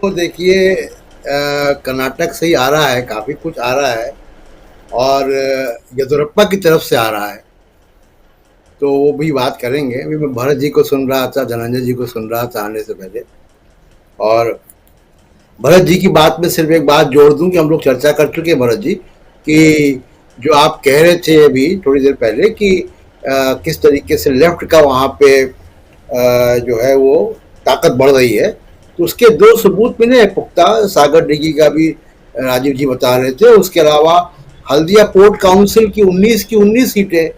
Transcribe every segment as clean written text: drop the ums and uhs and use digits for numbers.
तो देखिए, कर्नाटक से ही आ रहा है, काफ़ी कुछ आ रहा है और येदियुरप्पा की तरफ से आ रहा है, तो वो भी बात करेंगे। अभी मैं भरत जी को सुन रहा था, धनंजय जी को सुन रहा था आने से पहले। और भरत जी की बात में सिर्फ एक बात जोड़ दूं कि हम लोग चर्चा कर चुके हैं भरत जी, कि जो आप कह रहे थे अभी थोड़ी देर पहले कि किस तरीके से लेफ्ट का वहाँ पे जो है वो ताकत बढ़ रही है, तो उसके दो सबूत मिले हैं पुख्ता। सागर डिगी का भी राजीव जी बता रहे थे। उसके अलावा हल्दिया पोर्ट काउंसिल की 19 सीटें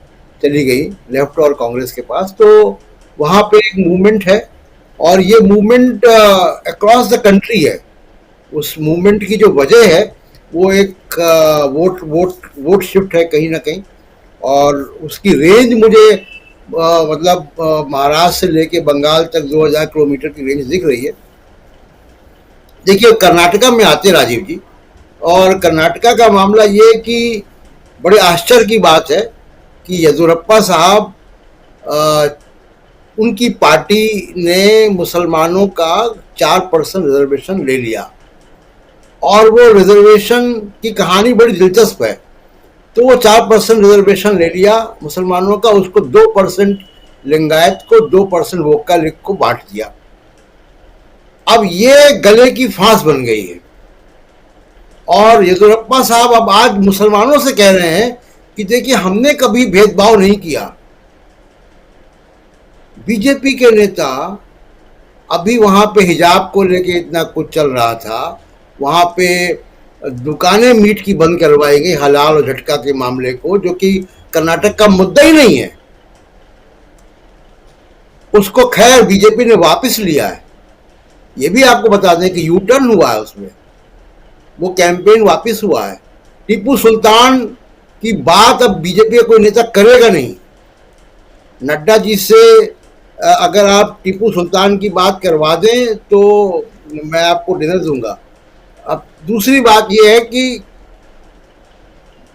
चली गई लेफ्ट और कांग्रेस के पास, तो वहाँ पे एक मूवमेंट है और ये मूवमेंट अक्रॉस द कंट्री है। उस मूवमेंट की जो वजह है वो एक वोट शिफ्ट है कहीं ना कहीं, और उसकी रेंज मुझे मतलब महाराष्ट्र से लेके बंगाल तक 2000 किलोमीटर की रेंज दिख रही है। देखिए, कर्नाटका में आते राजीव जी, और कर्नाटका का मामला ये कि बड़े आश्चर्य की बात है कि येदियुरप्पा साहब, उनकी पार्टी ने मुसलमानों का 4% रिजर्वेशन ले लिया, और वो रिजर्वेशन की कहानी बड़ी दिलचस्प है। तो वो 4% रिजर्वेशन ले लिया मुसलमानों का, उसको 2% लिंगायत को, 2% वोक्का लीग को बांट दिया। अब ये गले की फांस बन गई है, और येदियुरप्पा साहब अब आज मुसलमानों से कह रहे हैं कि देखिए, हमने कभी भेदभाव नहीं किया। बीजेपी के नेता, अभी वहां पे हिजाब को लेके इतना कुछ चल रहा था, वहां पे दुकानें मीट की बंद करवाई गई हलाल और झटका के मामले को, जो कि कर्नाटक का मुद्दा ही नहीं है, उसको खैर बीजेपी ने वापस लिया है। ये भी आपको बता दें कि यू टर्न हुआ है उसमें, वो कैंपेन वापस हुआ है। टीपू सुल्तान की बात अब बीजेपी का कोई नेता करेगा नहीं। नड्डा जी से अगर आप टीपू सुल्तान की बात करवा दें तो मैं आपको डिनर दूंगा। अब दूसरी बात यह है कि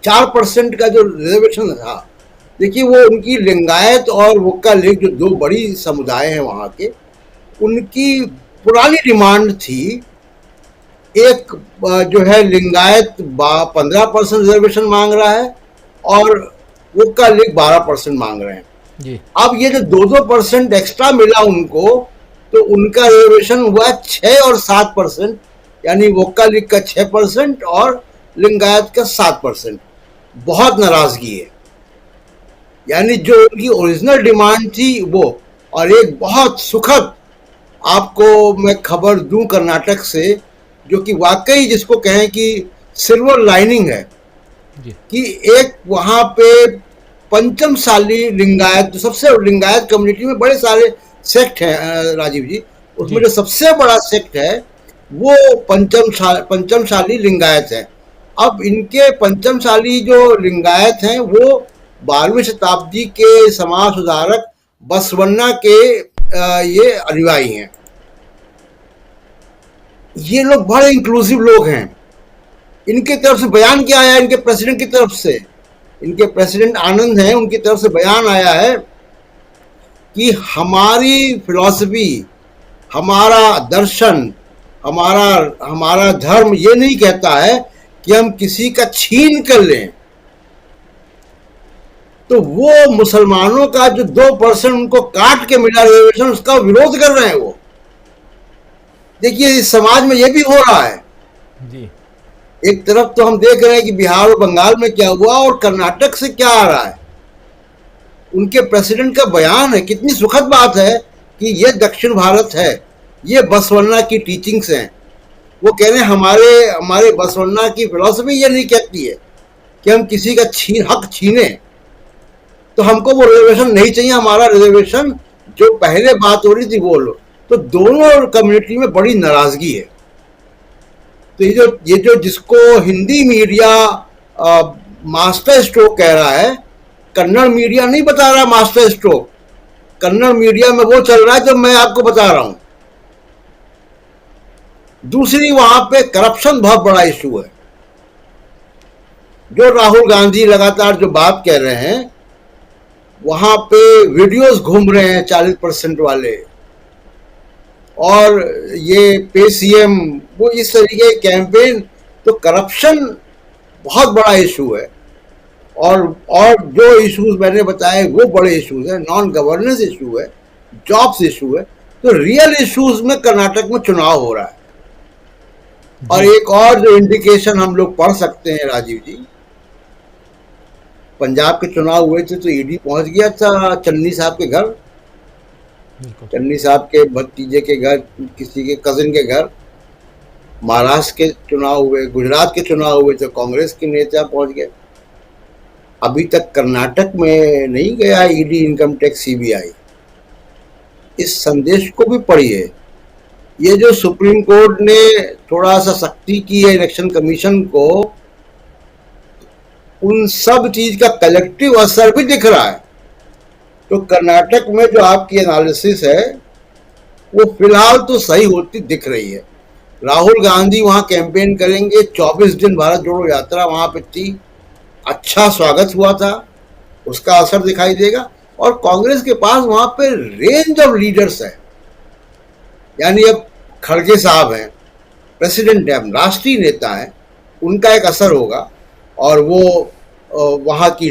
4% का जो रिजर्वेशन था, देखिए वो उनकी लिंगायत और वोक्का लीग, जो दो बड़ी समुदाय हैं वहाँ के, उनकी पुरानी डिमांड थी। एक जो है लिंगायत 15% रिजर्वेशन मांग रहा है और वोक्का लीग 12% मांग रहे हैं जी। अब ये जो 2% एक्स्ट्रा मिला उनको, तो उनका रिजर्वेशन हुआ 6 और 7%, यानी वोक्का लीग का 6% और लिंगायत का 7%। बहुत नाराजगी है, यानी जो उनकी ओरिजिनल डिमांड थी वो। और एक बहुत सुखद आपको मैं खबर दूं कर्नाटक से, जो कि वाकई जिसको कहें कि सिल्वर लाइनिंग है, कि एक वहां पे पंचमशाली लिंगायत, जो सबसे लिंगायत कम्युनिटी में बड़े सारे सेक्ट हैं राजीव जी, उसमें जो सबसे बड़ा सेक्ट है वो पंचमशाली लिंगायत है। अब इनके पंचमशाली जो लिंगायत हैं वो 12वीं शताब्दी के समाज सुधारक बसवन्ना के ये अनुयायी हैं। ये लोग बड़े इंक्लूसिव लोग हैं। इनके तरफ से बयान क्या आया, इनके प्रेसिडेंट की तरफ से, इनके प्रेसिडेंट आनंद हैं, उनकी तरफ से बयान आया है कि हमारी फिलॉसफी, हमारा दर्शन, हमारा धर्म ये नहीं कहता है कि हम किसी का छीन कर लें। तो वो मुसलमानों का जो 2% उनको काट के मिला रिजर्वेशन, उसका विरोध कर रहे हैं वो। देखिए, इस समाज में ये भी हो रहा है जी। एक तरफ तो हम देख रहे हैं कि बिहार और बंगाल में क्या हुआ, और कर्नाटक से क्या आ रहा है। उनके प्रेसिडेंट का बयान है, कितनी सुखद बात है कि ये दक्षिण भारत है, ये बसवन्ना की टीचिंग्स हैं। वो कह रहे हैं हमारे बसवन्ना की फिलॉसफी ये नहीं कहती है कि हम किसी का हक छीने, तो हमको वो रिजर्वेशन नहीं चाहिए। हमारा रिजर्वेशन जो पहले बात हो रही थी वो लो। तो दोनों कम्युनिटी में बड़ी नाराजगी है। तो ये जो जिसको हिंदी मीडिया मास्टर स्ट्रोक कह रहा है, कन्नड़ मीडिया नहीं बता रहा मास्टर स्ट्रोक। कन्नड़ मीडिया में वो चल रहा है जो मैं आपको बता रहा हूं। दूसरी, वहां पे करप्शन बहुत बड़ा इशू है। जो राहुल गांधी लगातार जो बात कह रहे हैं, वहां पे वीडियोस घूम रहे हैं 40% वाले, और ये पे सीएम, वो इस तरीके के कैंपेन, तो करप्शन बहुत बड़ा इशू है। और जो इश्यूज मैंने बताए वो बड़े इश्यूज हैं, नॉन गवर्नेंस इशू है, जॉब्स इशू है। तो रियल इश्यूज में कर्नाटक में चुनाव हो रहा है। और एक और जो इंडिकेशन हम लोग पढ़ सकते हैं राजीव जी, पंजाब के चुनाव हुए थे तो ईडी पहुंच गया था चन्नी साहब के घर, चन्नी साहब के भतीजे के घर, किसी के कजिन के घर। महाराष्ट्र के चुनाव हुए, गुजरात के चुनाव हुए तो कांग्रेस के नेता पहुंच गए। अभी तक कर्नाटक में नहीं गया ईडी, इनकम टैक्स, सीबीआई। इस संदेश को भी पढ़िए। ये जो सुप्रीम कोर्ट ने थोड़ा सा सख्ती की है इलेक्शन कमीशन को, उन सब चीज का कलेक्टिव असर भी दिख रहा है। तो कर्नाटक में जो आपकी एनालिसिस है वो फिलहाल तो सही होती दिख रही है। राहुल गांधी वहां कैंपेन करेंगे, 24 दिन भारत जोड़ो यात्रा वहां पे थी, अच्छा स्वागत हुआ था, उसका असर दिखाई देगा। और कांग्रेस के पास वहां पे रेंज ऑफ लीडर्स है, यानी अब खड़गे साहब हैं, प्रेसिडेंट है, राष्ट्रीय नेता हैं, उनका एक असर होगा। और वो वहाँ की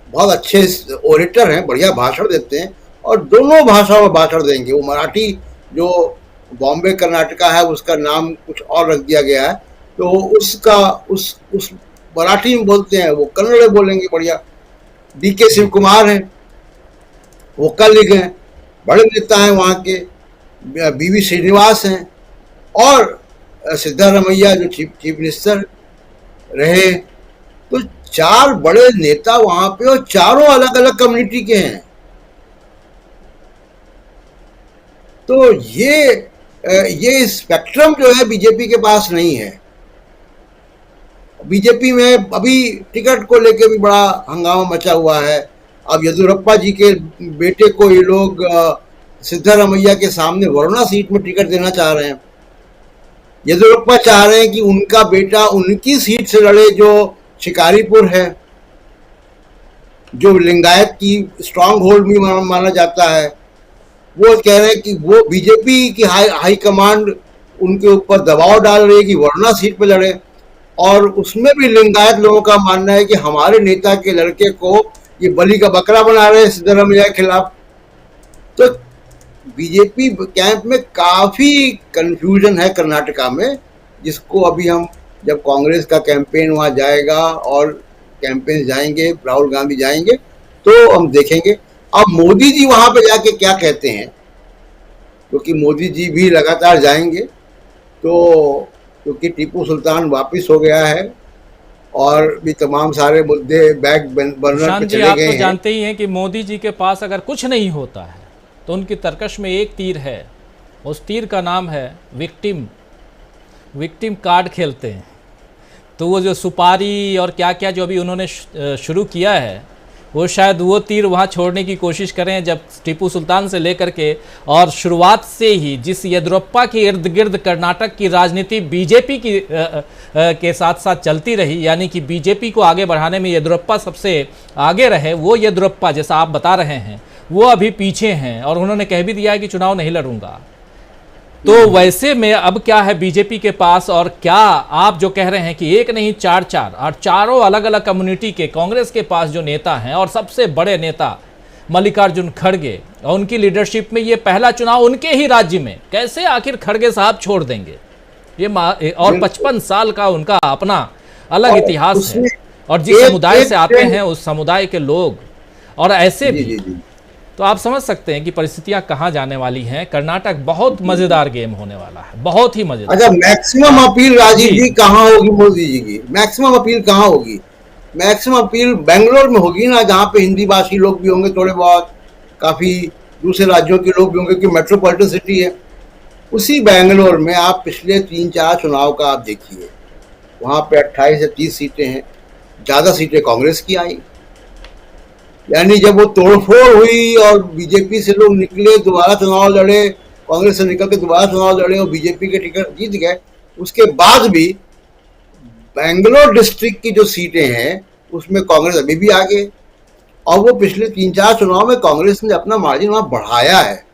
बहुत अच्छे ओरेटर हैं, बढ़िया भाषण देते हैं, और दोनों भाषाओं में भाषण देंगे। वो मराठी, जो बॉम्बे कर्नाटका है उसका नाम कुछ और रख दिया गया है, तो उसका उस मराठी में बोलते हैं, वो कन्नड़ में बोलेंगे बढ़िया। डीके शिव कुमार हैं, वो कल लिखे हैं, बड़े नेता हैं वहाँ के। बीवी श्रीनिवास हैं, और सिद्धारमैया जो चीफ मिनिस्टर रहे। तो 4 बड़े नेता वहां पे, और चारों अलग अलग कम्युनिटी के हैं। तो ये स्पेक्ट्रम जो है बीजेपी के पास नहीं है। बीजेपी में अभी टिकट को लेके भी बड़ा हंगामा मचा हुआ है। अब येदियुरप्पा जी के बेटे को ये लोग सिद्धारमैया के सामने वरुणा सीट में टिकट देना चाह रहे हैं। येदियुरप्पा चाह रहे हैं कि उनका बेटा उनकी सीट से लड़े, जो शिकारीपुर है, जो लिंगायत की स्ट्रांग होल्ड भी माना जाता है। वो कह रहे हैं कि वो बीजेपी की हाई कमांड उनके ऊपर दबाव डाल रही है कि वरुणा सीट पे लड़े। और उसमें भी लिंगायत लोगों का मानना है कि हमारे नेता के लड़के को ये बलि का बकरा बना रहे हैं सिद्धारमैया के खिलाफ। तो बीजेपी कैंप में काफी कंफ्यूजन है कर्नाटका में, जिसको अभी हम, जब कांग्रेस का कैंपेन वहां जाएगा और कैंपेन जाएंगे, राहुल गांधी जाएंगे, तो हम देखेंगे। अब मोदी जी वहां पे जाके क्या कहते हैं, क्योंकि मोदी जी भी लगातार जाएंगे। तो क्योंकि टीपू सुल्तान वापिस हो गया है और भी तमाम सारे मुद्दे बैक बर्नर पे चले गए हैं। आप तो जानते ही हैं कि मोदी जी के पास अगर कुछ नहीं होता है तो उनकी तरकश में एक तीर है, उस तीर का नाम है विक्टिम कार्ड खेलते हैं। तो वो जो सुपारी और क्या क्या जो अभी उन्होंने शुरू किया है, वो शायद वो तीर वहाँ छोड़ने की कोशिश करें, जब टीपू सुल्तान से लेकर के और शुरुआत से ही जिस येदियुरप्पा के इर्द गिर्द कर्नाटक की राजनीति बीजेपी की के साथ साथ चलती रही, यानी कि बीजेपी को आगे बढ़ाने में येदियुरप्पा सबसे आगे रहे, वो येदियुरप्पा जैसा आप बता रहे हैं वो अभी पीछे हैं। और उन्होंने कह भी दिया है कि चुनाव नहीं लड़ूंगा। तो वैसे में अब क्या है बीजेपी के पास, और क्या आप जो कह रहे हैं कि एक नहीं 4 और चारों अलग अलग कम्युनिटी के कांग्रेस के पास जो नेता हैं, और सबसे बड़े नेता मल्लिकार्जुन खड़गे, और उनकी लीडरशिप में ये पहला चुनाव उनके ही राज्य में, कैसे आखिर खड़गे साहब छोड़ देंगे ये? और 55 साल का उनका अपना अलग इतिहास है, और जिस समुदाय से आते हैं उस समुदाय के लोग, और ऐसे भी। तो आप समझ सकते हैं कि परिस्थितियां कहां जाने वाली हैं। कर्नाटक बहुत मजेदार गेम होने वाला है, बहुत ही मजेदार। अच्छा, मैक्सिमम अपील राजीव जी कहां होगी मोदी जी की? मैक्सिमम अपील कहां होगी? मैक्सिमम अपील बेंगलोर में होगी ना, जहां पे हिंदी भाषी लोग भी होंगे थोड़े बहुत, काफी दूसरे राज्यों के लोग भी होंगे, कि मेट्रोपॉलिटन सिटी है। उसी बेंगलोर में आप पिछले 3-4 चुनाव का आप देखिए, वहां पे 28 से 30 सीटें हैं, ज्यादा सीटें कांग्रेस की आई। यानी जब वो तोड़फोड़ हुई और बीजेपी से लोग निकले, दोबारा चुनाव लड़े, कांग्रेस से निकल के दोबारा चुनाव लड़े और बीजेपी के टिकट जीत गए, उसके बाद भी बेंगलोर डिस्ट्रिक्ट की जो सीटें हैं उसमें कांग्रेस अभी भी आगे। और वो पिछले 3-4 चुनाव में कांग्रेस ने अपना मार्जिन वहां बढ़ाया है।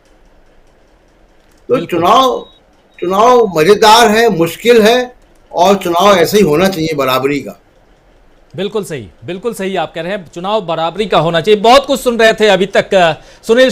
तो बिल्कुल चुनाव मजेदार है, मुश्किल है, और चुनाव ऐसे ही होना चाहिए, बराबरी का। बिल्कुल सही आप कह रहे हैं, चुनाव बराबरी का होना चाहिए। बहुत कुछ सुन रहे थे अभी तक सुनील